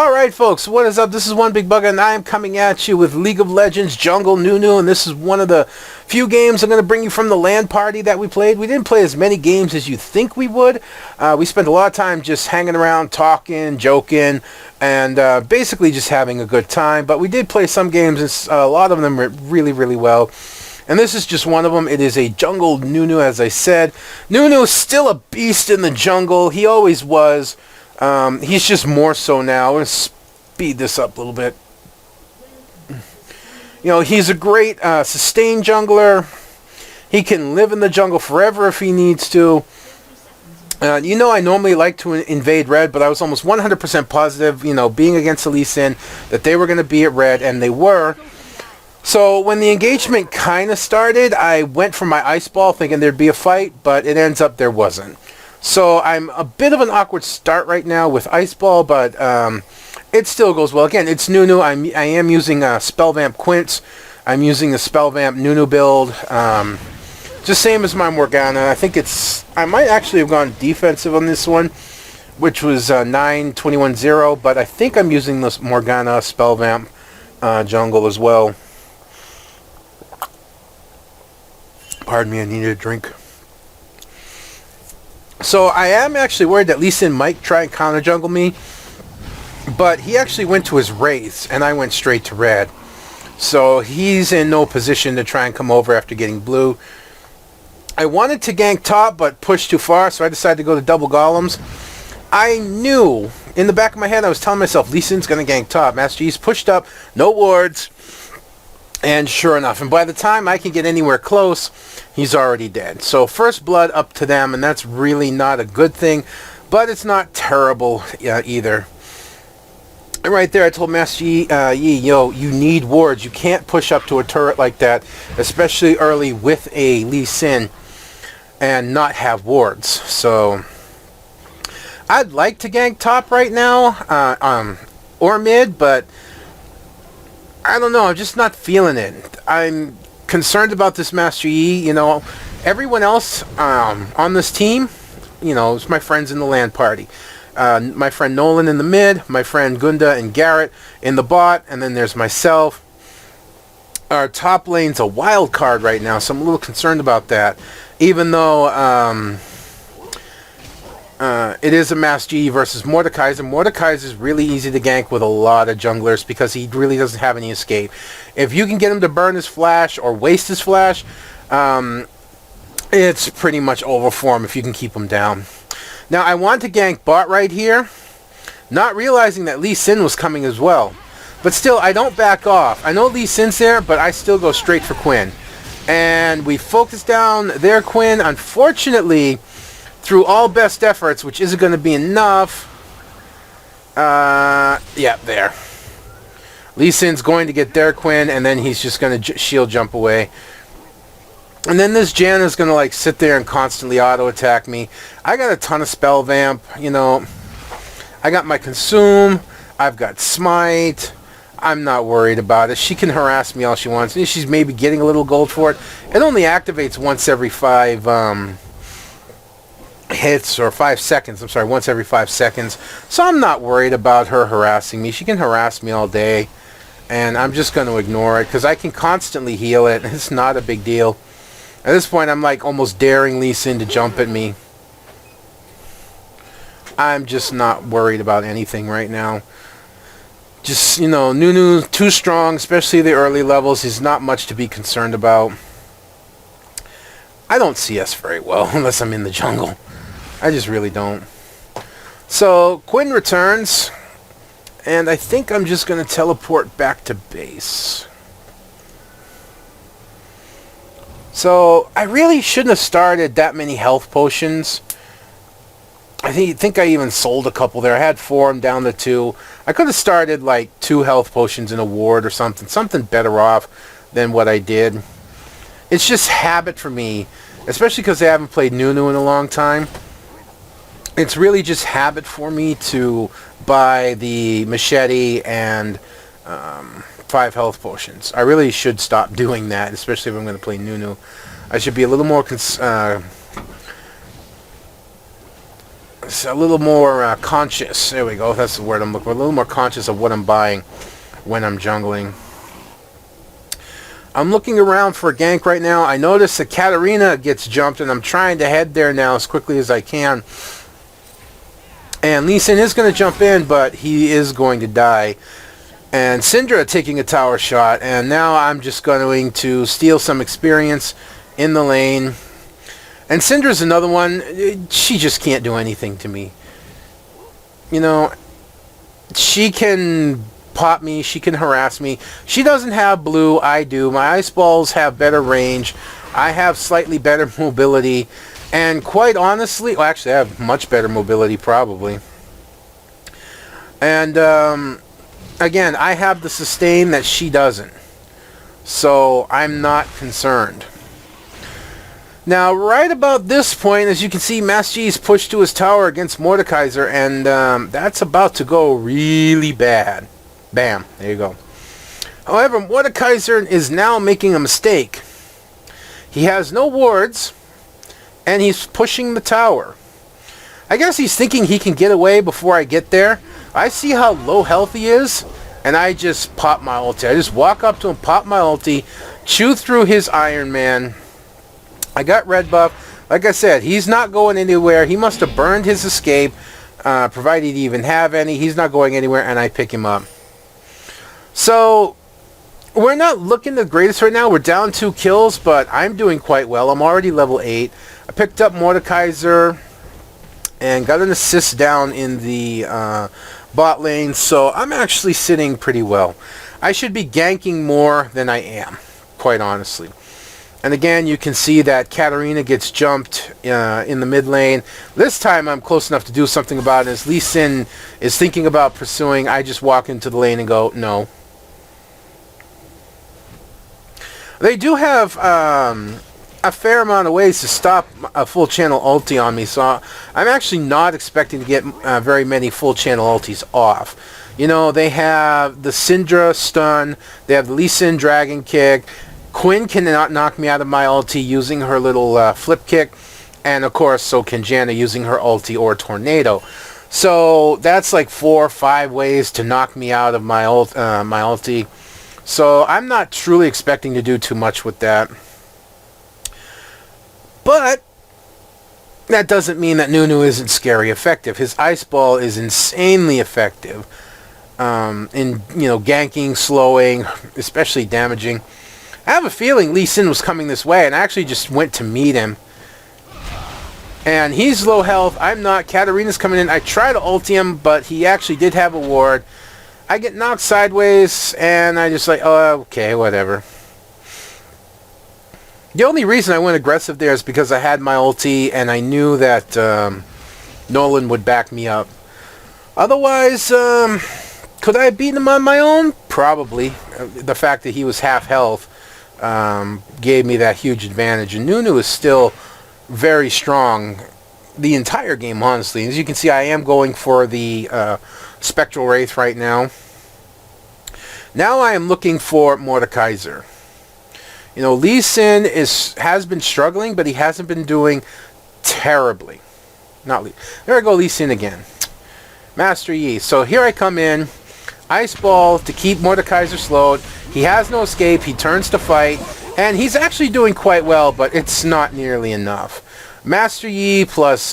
Alright folks, what is up? This is One Big Bugger and I am coming at you with League of Legends Jungle Nunu, and this is one of the few games I'm going to bring you from the LAN party that we played. We didn't play as many games as you think we would. We spent a lot of time just hanging around, talking, joking, and basically just having a good time. But we did play some games, and a lot of them were really, really well. And this is just one of them. It is a Jungle Nunu, as I said. Nunu is still a beast in the jungle. He always was. He's just more so now. I'm going to speed this up a little bit. You know, he's a great sustained jungler. He can live in the jungle forever if he needs to. You know, I normally like to invade red, but I was almost 100% positive, you know, being against the Lee Sin, that they were going to be at red, and they were. So when the engagement kind of started, I went for my ice ball thinking there'd be a fight, but it ends up there wasn't. So I'm a bit of an awkward start right now with ice ball, but it still goes well. Again, it's Nunu. I am using Spellvamp Quints. I'm using the Spellvamp Nunu build. Just same as my Morgana. I think I might actually have gone defensive on this one, which was 9-21-0, but I think I'm using this Morgana Spellvamp jungle as well. Pardon me, I needed a drink. So I am actually worried that Lee Sin might try and counter jungle me, but he actually went to his Wraiths, and I went straight to red. So he's in no position to try and come over after getting blue. I wanted to gank top, but pushed too far, so I decided to go to double golems. I knew, in the back of my head, I was telling myself, Lee Sin's going to gank top. Master G's pushed up, no wards, and sure enough, and by the time I can get anywhere close, he's already dead. So first blood up to them, and that's really not a good thing, but it's not terrible either. And right there, I told Master Yi, yo, you need wards. You can't push up to a turret like that, especially early with a Lee Sin, and not have wards. So I'd like to gank top right now, or mid, but I don't know. I'm just not feeling it. I'm concerned about this Master Yi. You know, everyone else on this team, you know, it's my friends in the LAN party. My friend Nolan in the mid, my friend Gunda and Garrett in the bot, and then there's myself. Our top lane's a wild card right now, so I'm a little concerned about that. Even though it is a Master Yi versus Mordekaiser. Mordekaiser is really easy to gank with a lot of junglers because he really doesn't have any escape. If you can get him to burn his flash or waste his flash, it's pretty much over for him if you can keep him down. Now, I want to gank bot right here, not realizing that Lee Sin was coming as well. But still, I don't back off. I know Lee Sin's there, but I still go straight for Quinn. And we focus down their Quinn. Unfortunately, through all best efforts, which isn't going to be enough. Yeah, there. Lee Sin's going to get their Quinn, and then he's just going to shield jump away. And then this Janna's going to like sit there and constantly auto-attack me. I got a ton of spell vamp, you know. I got my consume. I've got smite. I'm not worried about it. She can harass me all she wants. She's maybe getting a little gold for it. It only activates once every 5 hits, or 5 seconds. I'm sorry, once every 5 seconds. So I'm not worried about her harassing me. She can harass me all day, and I'm just going to ignore it because I can constantly heal it. It's not a big deal. At this point, I'm like almost daring Lee Sin to jump at me. I'm just not worried about anything right now. Just, you know, Nunu's too strong, especially the early levels. He's not much to be concerned about. I don't CS very well unless I'm in the jungle. I just really don't. So, Quinn returns, and I think I'm just going to teleport back to base. So, I really shouldn't have started that many health potions. I think I even sold a couple there. I had 4, I'm down to 2. I could have started like 2 health potions in a ward or something better off than what I did. It's just habit for me, especially because I haven't played Nunu in a long time. It's really just habit for me to buy the machete and 5 health potions. I really should stop doing that, especially if I'm going to play Nunu. I should be a little more a little more conscious. There we go. That's the word I'm looking for. A little more conscious of what I'm buying when I'm jungling. I'm looking around for a gank right now. I notice that Katarina gets jumped, and I'm trying to head there now as quickly as I can. And Lee Sin is going to jump in, but he is going to die. And Syndra taking a tower shot, and now I'm just going to steal some experience in the lane. And Syndra's another one. She just can't do anything to me. You know, she can pop me, she can harass me. She doesn't have blue, I do. My ice balls have better range. I have slightly better mobility. And quite honestly, well, actually I have much better mobility probably. And again, I have the sustain that she doesn't. So I'm not concerned. Now, right about this point, as you can see, Master Yi is pushed to his tower against Mordekaiser, and that's about to go really bad. Bam. There you go. However, Mordekaiser is now making a mistake. He has no wards, and he's pushing the tower. I guess he's thinking he can get away before I get there. I see how low health he is, and I just pop my ulti. I just walk up to him, pop my ulti, chew through his Iron Man. I got red buff. Like I said, he's not going anywhere. He must have burned his escape, provided he even have any. He's not going anywhere, and I pick him up. So, we're not looking the greatest right now. We're down 2 kills, but I'm doing quite well. I'm already level 8. I picked up Mordekaiser and got an assist down in the bot lane, so I'm actually sitting pretty well. I should be ganking more than I am, quite honestly. And again, you can see that Katarina gets jumped in the mid lane. This time I'm close enough to do something about it. As Lee Sin is thinking about pursuing, I just walk into the lane and go, no. They do have a fair amount of ways to stop a full channel ulti on me, so I'm actually not expecting to get very many full channel ultis off. You know, they have the Syndra stun, they have the Lee Sin dragon kick, Quinn cannot knock me out of my ulti using her little flip kick, and of course so can Janna using her ulti or tornado. So that's like 4 or 5 ways to knock me out of my ulti. So I'm not truly expecting to do too much with that. But that doesn't mean that Nunu isn't scary effective. His ice ball is insanely effective in, you know, ganking, slowing, especially damaging. I have a feeling Lee Sin was coming this way, and I actually just went to meet him. And he's low health. I'm not. Katarina's coming in. I try to ulti him, but he actually did have a ward. I get knocked sideways, and I just like, oh, okay, whatever. The only reason I went aggressive there is because I had my ulti, and I knew that Nolan would back me up. Otherwise, could I have beaten him on my own? Probably. The fact that he was half health gave me that huge advantage. And Nunu is still very strong the entire game, honestly. As you can see, I am going for the Spectral Wraith right now. Now I am looking for Mordekaiser. You know, Lee Sin has been struggling, but he hasn't been doing terribly. There I go, Lee Sin again. Master Yi. So here I come in. Ice Ball to keep Mordekaiser slowed. He has no escape. He turns to fight. And he's actually doing quite well, but it's not nearly enough. Master Yi plus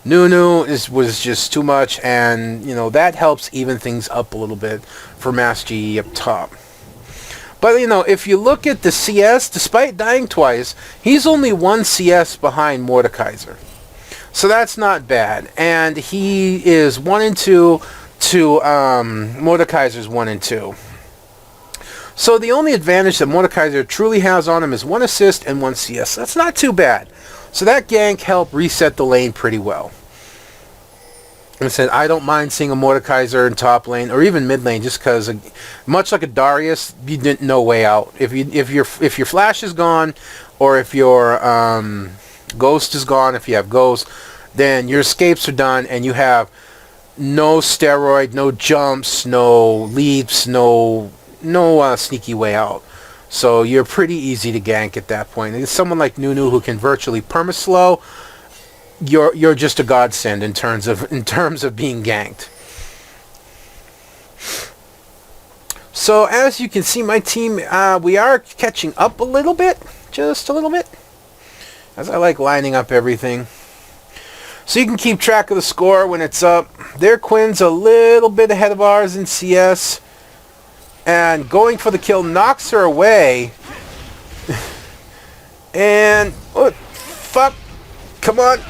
Nunu was just too much. And, you know, that helps even things up a little bit for Master Yi up top. But, you know, if you look at the CS, despite dying twice, he's only 1 CS behind Mordekaiser. So that's not bad. And he is 1 and 2 to Mordekaiser's 1 and 2. So the only advantage that Mordekaiser truly has on him is 1 assist and 1 CS. That's not too bad. So that gank helped reset the lane pretty well. I said, I don't mind seeing a Mordekaiser in top lane or even mid lane, just because, much like a Darius, you didn't no way out. If your flash is gone, or if your ghost is gone, if you have ghost, then your escapes are done, and you have no steroid, no jumps, no leaps, no sneaky way out. So you're pretty easy to gank at that point. It's someone like Nunu who can virtually perma-slow. you're just a godsend in terms of being ganked. So as you can see, my team, we are catching up a little bit, just a little bit, as I like lining up everything. So you can keep track of the score when it's up. Their Quinn's a little bit ahead of ours in CS. And going for the kill knocks her away. And, oh, fuck. Come on.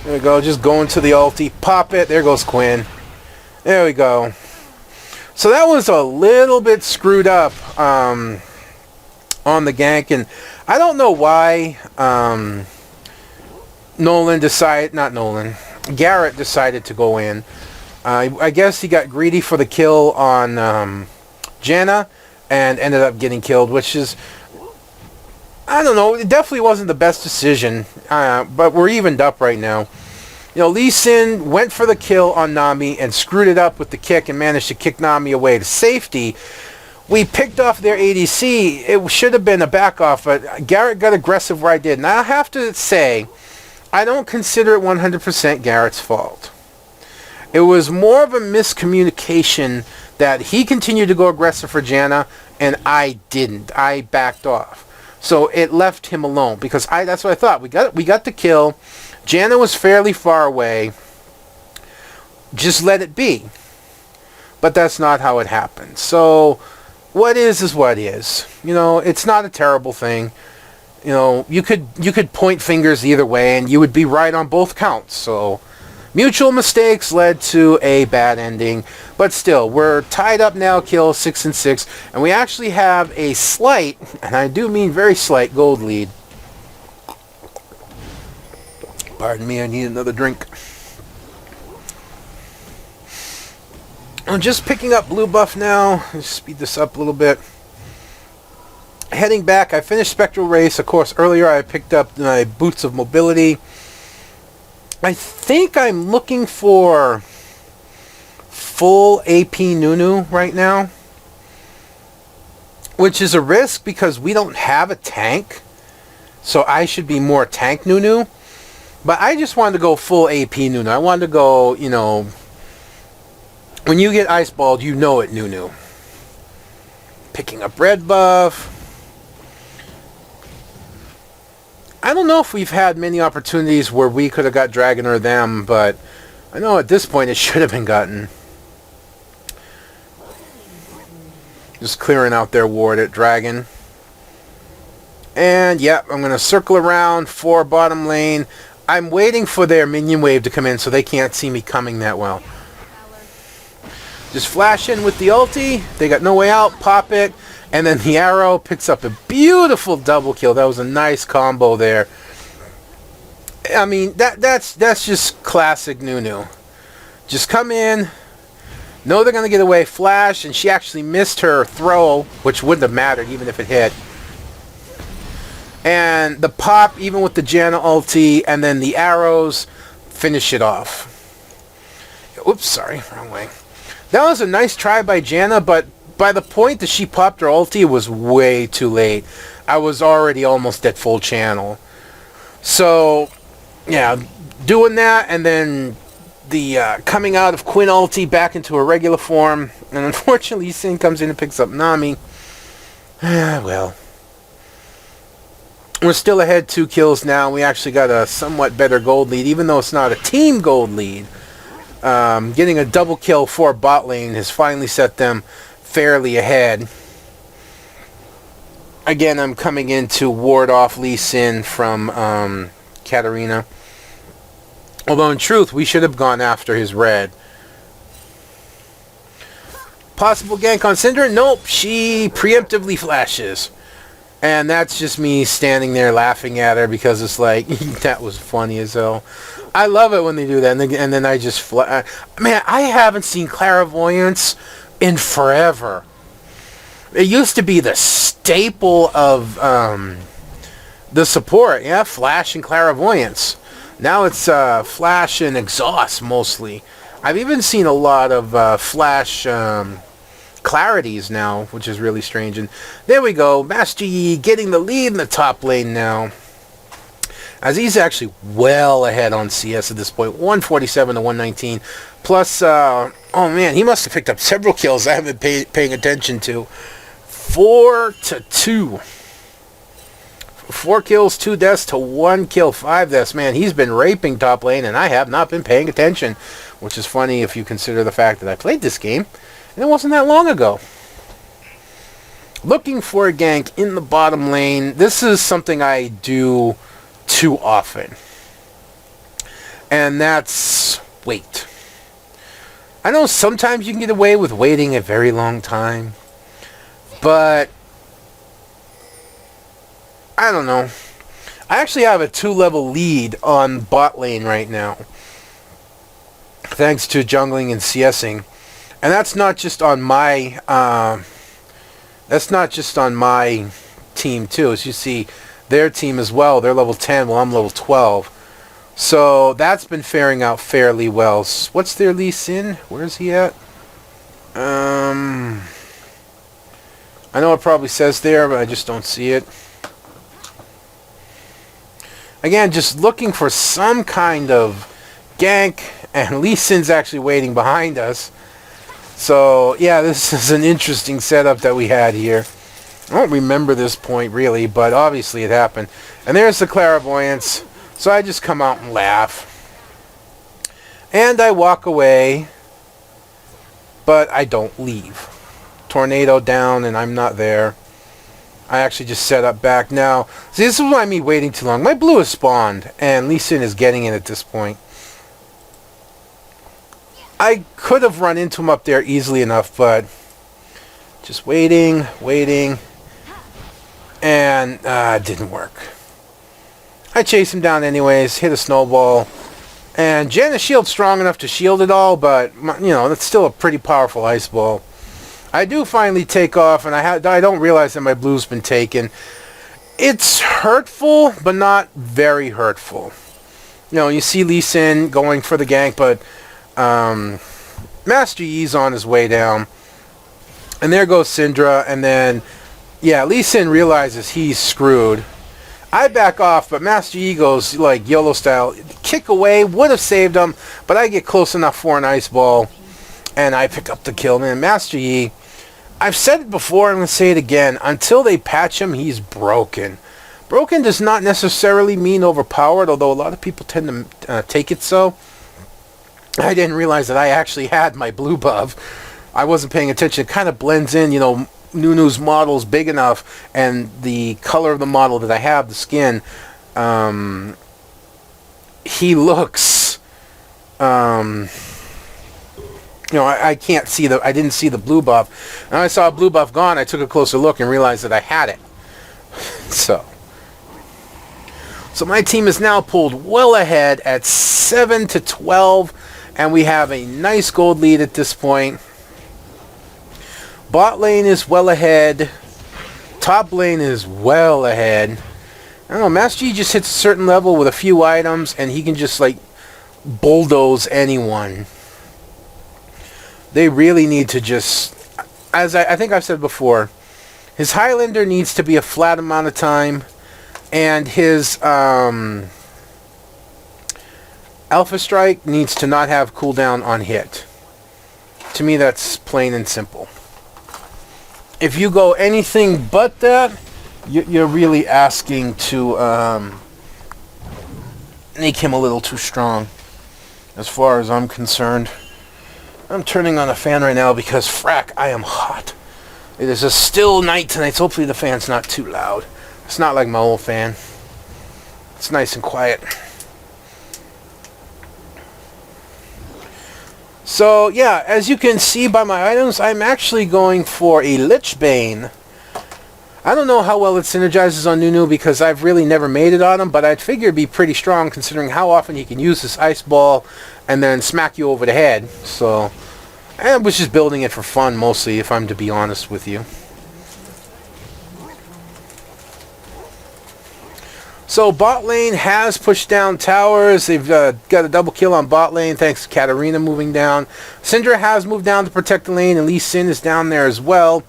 There we go, just going to the ulti. Pop it. There goes Quinn. There we go. So that was a little bit screwed up on the gank. And I don't know why Garrett decided to go in. I guess he got greedy for the kill on Janna and ended up getting killed, which is, I don't know, it definitely wasn't the best decision, but we're evened up right now. You know, Lee Sin went for the kill on Nami and screwed it up with the kick and managed to kick Nami away to safety. We picked off their ADC. It should have been a back off, but Garrett got aggressive where I did. And I have to say, I don't consider it 100% Garrett's fault. It was more of a miscommunication that he continued to go aggressive for Janna and I didn't. I backed off. So it left him alone because that's what I thought. We got the kill. Janna was fairly far away. Just let it be. But that's not how it happened. So what is what is. You know, it's not a terrible thing. You know, you could point fingers either way and you would be right on both counts. So mutual mistakes led to a bad ending, but still, we're tied up now, kill 6-6, and we actually have a slight, and I do mean very slight, gold lead. Pardon me, I need another drink. I'm just picking up blue buff now. Let's speed this up a little bit. Heading back, I finished Spectral Race. Of course, earlier I picked up my Boots of Mobility. I think I'm looking for full AP Nunu right now, which is a risk because we don't have a tank, so I should be more tank Nunu. But I just wanted to go full AP Nunu. I wanted to go, you know, when you get ice balled, you know it Nunu. Picking up red buff. I don't know if we've had many opportunities where we could have got Dragon or them, but I know at this point it should have been gotten. Just clearing out their ward at Dragon. And yeah, I'm going to circle around for bottom lane. I'm waiting for their minion wave to come in so they can't see me coming that well. Just flash in with the ulti. They got no way out. Pop it. And then the arrow picks up a beautiful double kill. That was a nice combo there. I mean, that's just classic Nunu. Just come in, know they're going to get away, flash, and she actually missed her throw, which wouldn't have mattered even if it hit. And the pop, even with the Janna ulti, and then the arrows, finish it off. Oops, sorry, wrong way. That was a nice try by Janna, but by the point that she popped her ulti, it was way too late. I was already almost at full channel. So, yeah, doing that, and then the coming out of Quinn ulti back into a regular form. And unfortunately, Sin comes in and picks up Nami. Well. We're still ahead 2 kills now. We actually got a somewhat better gold lead, even though it's not a team gold lead. Getting a double kill for bot lane has finally set them fairly ahead. Again, I'm coming in to ward off Lee Sin from Katarina. Although in truth, we should have gone after his red. Possible gank on Syndra? Nope, she preemptively flashes. And that's just me standing there laughing at her because it's like, that was funny as hell. I love it when they do that. And then I just man, I haven't seen Clairvoyance in forever. It used to be the staple of the support. Yeah, Flash and Clairvoyance. Now it's Flash and Exhaust mostly. I've even seen a lot of Flash Clarities now, which is really strange. And there we go. Master Yi getting the lead in the top lane now. as he's actually well ahead on CS at this point, 147 to 119. Plus, oh man, he must have picked up several kills I haven't been paying attention to. 4 to 2. 4 kills, 2 deaths to 1 kill, 5 deaths. Man, he's been raping top lane, and I have not been paying attention, which is funny if you consider the fact that I played this game, and it wasn't that long ago. Looking for a gank in the bottom lane. This is something I do too often, and that's wait. I know sometimes you can get away with waiting a very long time, but I don't know. I actually have a 2-level lead on bot lane right now, thanks to jungling and CSing, and that's not just on my team too. As you see, their team as well. They're level 10, while I'm level 12. So that's been faring out fairly well. What's their Lee Sin? Where's he at? I know it probably says there, but I just don't see it. Again, just looking for some kind of gank, and Lee Sin's actually waiting behind us. So, yeah, this is an interesting setup that we had here. I don't remember this point, really, but obviously it happened. And there's the clairvoyance. So I just come out and laugh. And I walk away, but I don't leave. Tornado down, and I'm not there. I actually just set up back now. See, this is why me waiting too long. My blue has spawned, and Lee Sin is getting it at this point. I could have run into him up there easily enough, but just waiting, and it didn't work. I chased him down anyways, hit a snowball, and Janna's shield's strong enough to shield it all, but, you know, that's still a pretty powerful ice ball. I do finally take off, and I don't realize that my blue's been taken. It's hurtful, but not very hurtful. You know, you see Lee Sin going for the gank, but Master Yi's on his way down. And there goes Syndra, and then, yeah, Lee Sin realizes he's screwed. I back off, but Master Yi goes, like, YOLO style. Kick away, would have saved him, but I get close enough for an ice ball, and I pick up the kill. Man, Master Yi, I've said it before, I'm going to say it again. Until they patch him, he's broken. Broken does not necessarily mean overpowered, although a lot of people tend to take it so. I didn't realize that I actually had my blue buff. I wasn't paying attention. It kind of blends in, you know, Nunu's model's big enough, and the color of the model that I have, the skin, he looks, you know, I can't see I didn't see the blue buff. And I saw a blue buff gone, I took a closer look and realized that I had it. So my team is now pulled well ahead at 7 to 12, and we have a nice gold lead at this point. Bot lane is well ahead. Top lane is well ahead. I don't know, Master Yi just hits a certain level with a few items, and he can just, like, bulldoze anyone. They really need to just, as I think I've said before, his Highlander needs to be a flat amount of time, and his Alpha Strike needs to not have cooldown on hit. To me, that's plain and simple. If you go anything but that, you're really asking to make him a little too strong, as far as I'm concerned. I'm turning on a fan right now because, frack, I am hot. It is a still night tonight, so hopefully the fan's not too loud. It's not like my old fan. It's nice and quiet. So, yeah, as you can see by my items, I'm actually going for a Lich Bane. I don't know how well it synergizes on Nunu because I've really never made it on him, but I'd figure it'd be pretty strong considering how often he can use this ice ball and then smack you over the head. So, I was just building it for fun mostly, if I'm to be honest with you. So bot lane has pushed down towers. They've got a double kill on bot lane thanks to Katarina moving down. Syndra has moved down to protect the lane, and Lee Sin is down there as well.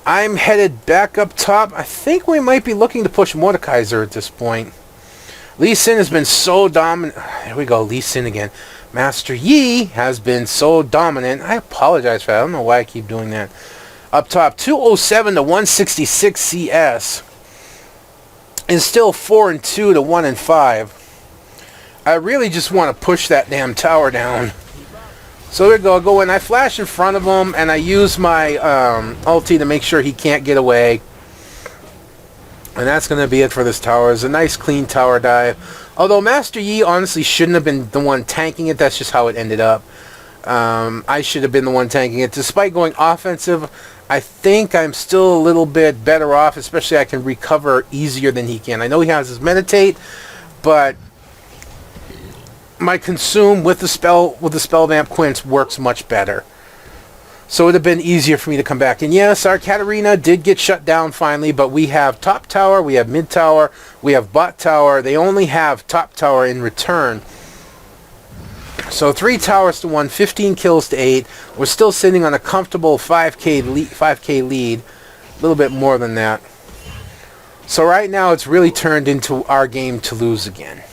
I'm headed back up top. I think we might be looking to push Mordekaiser at this point. Lee Sin has been so dominant. Here we go, Lee Sin again. Master Yi has been so dominant. I apologize for that. I don't know why I keep doing that. Up top, 207 to 166 CS. And still 4-2 to 1-5. I really just want to push that damn tower down. So there we go. I go in. I flash in front of him, and I use my ulti to make sure he can't get away. And that's going to be it for this tower. It's a nice, clean tower dive. Although Master Yi honestly shouldn't have been the one tanking it. That's just how it ended up. I should have been the one tanking it. Despite going offensive, I think I'm still a little bit better off. Especially I can recover easier than he can. I know he has his meditate, but my consume with the spell vamp quince works much better. So it would have been easier for me to come back. And yes, our Katarina did get shut down finally, but we have top tower, we have mid tower, we have bot tower. They only have top tower in return. So 3 towers to 1, 15 kills to 8. We're still sitting on a comfortable 5k lead. A little bit more than that. So right now it's really turned into our game to lose again.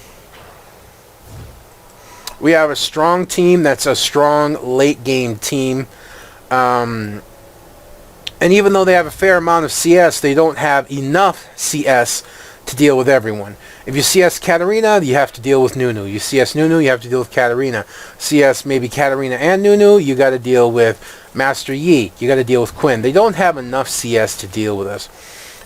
We have a strong team that's a strong late game team. And even though they have a fair amount of CS, they don't have enough CS to deal with everyone. If you CS Katarina, you have to deal with Nunu. You CS Nunu, you have to deal with Katarina. CS maybe Katarina and Nunu, you got to deal with Master Yi. You got to deal with Quinn. They don't have enough CS to deal with us.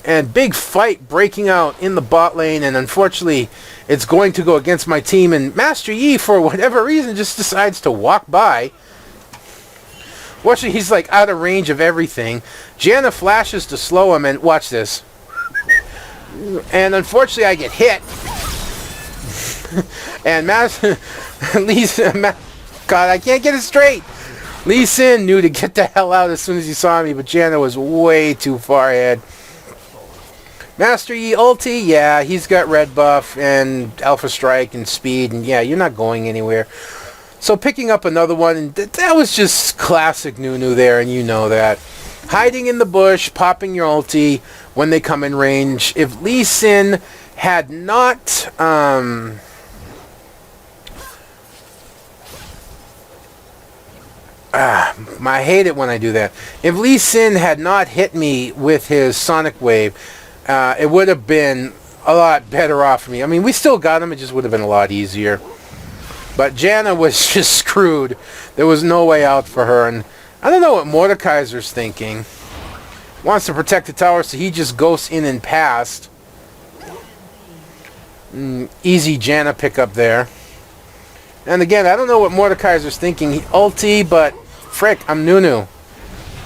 And big fight breaking out in the bot lane, and unfortunately it's going to go against my team, and Master Yi for whatever reason just decides to walk by. Fortunately he's like out of range of everything. Janna flashes to slow him, and watch this. And unfortunately I get hit. And God, I can't get it straight. Lee Sin knew to get the hell out as soon as he saw me, but Janna was way too far ahead. Master Yi ulti, yeah, he's got red buff and alpha strike and speed, and yeah, you're not going anywhere. So picking up another one, and that was just classic Nunu there, and you know that. Hiding in the bush, popping your ulti when they come in range. If Lee Sin had not I hate it when I do that. If Lee Sin had not hit me with his Sonic Wave, it would have been a lot better off for me. I mean, we still got him. It just would have been a lot easier. But Janna was just screwed. There was no way out for her. And I don't know what Mordekaiser's thinking. Wants to protect the tower, so he just goes in and past. Easy Janna pickup there. And again, I don't know what Mordekaiser's thinking. He ulti, but frick, I'm Nunu.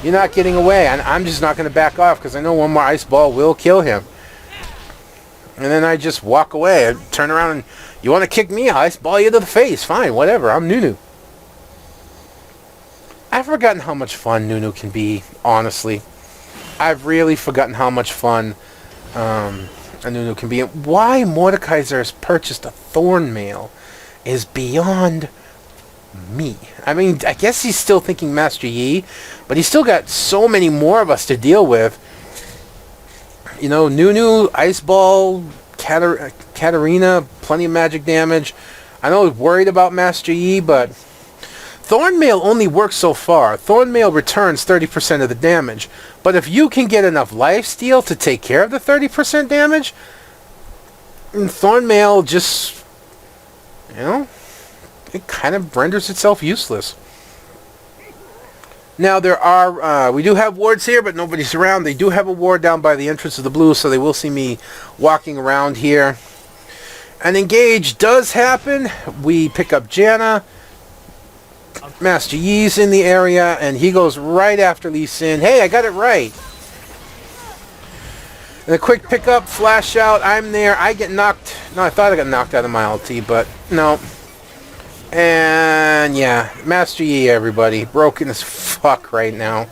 You're not getting away. I'm just not going to back off because I know one more ice ball will kill him. And then I just walk away. I turn around and, you want to kick me? I'll ice ball you to the face. Fine, whatever. I'm Nunu. I've forgotten how much fun Nunu can be, honestly. I've really forgotten how much fun a Nunu can be. And why Mordekaiser has purchased a Thorn Mail is beyond me. I mean, I guess he's still thinking Master Yi, but he's still got so many more of us to deal with. You know, Nunu, Ice Ball, Katarina, plenty of magic damage. I know he's worried about Master Yi, but Thorn Mail only works so far. Thorn Mail returns 30% of the damage. But if you can get enough lifesteal to take care of the 30% damage, Thorn Mail just, you know, it kind of renders itself useless. Now there are, we do have wards here, but nobody's around. They do have a ward down by the entrance of the blue, so they will see me walking around here. An engage does happen. We pick up Janna. Master Yi's in the area, and he goes right after Lee Sin. Hey, I got it right. And a quick pickup, flash out. I'm there. I get knocked. No, I thought I got knocked out of my ulti, but no. And yeah, Master Yi, everybody. Broken as fuck right now.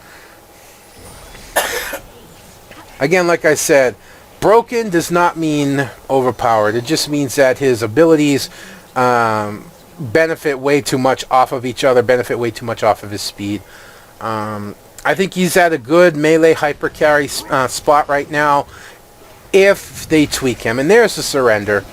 Again, like I said, broken does not mean overpowered. It just means that his abilities benefit way too much off of each other, benefit way too much off of his speed. I think he's at a good melee hyper carry spot right now if they tweak him. And there's the surrender.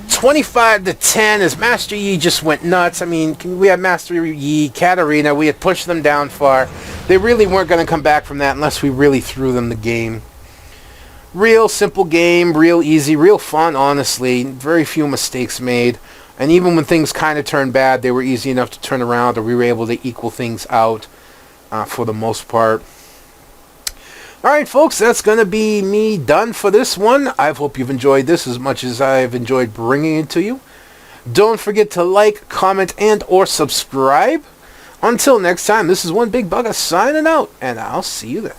25-10 as Master Yi just went nuts. I mean, we had Master Yi, Katarina. We had pushed them down far. They really weren't going to come back from that unless we really threw them the game. Real simple game, real easy, real fun, honestly. Very few mistakes made. And even when things kind of turned bad, they were easy enough to turn around, or we were able to equal things out for the most part. Alright folks, that's going to be me done for this one. I hope you've enjoyed this as much as I've enjoyed bringing it to you. Don't forget to like, comment, and or subscribe. Until next time, this is One Big Bugger signing out, and I'll see you then.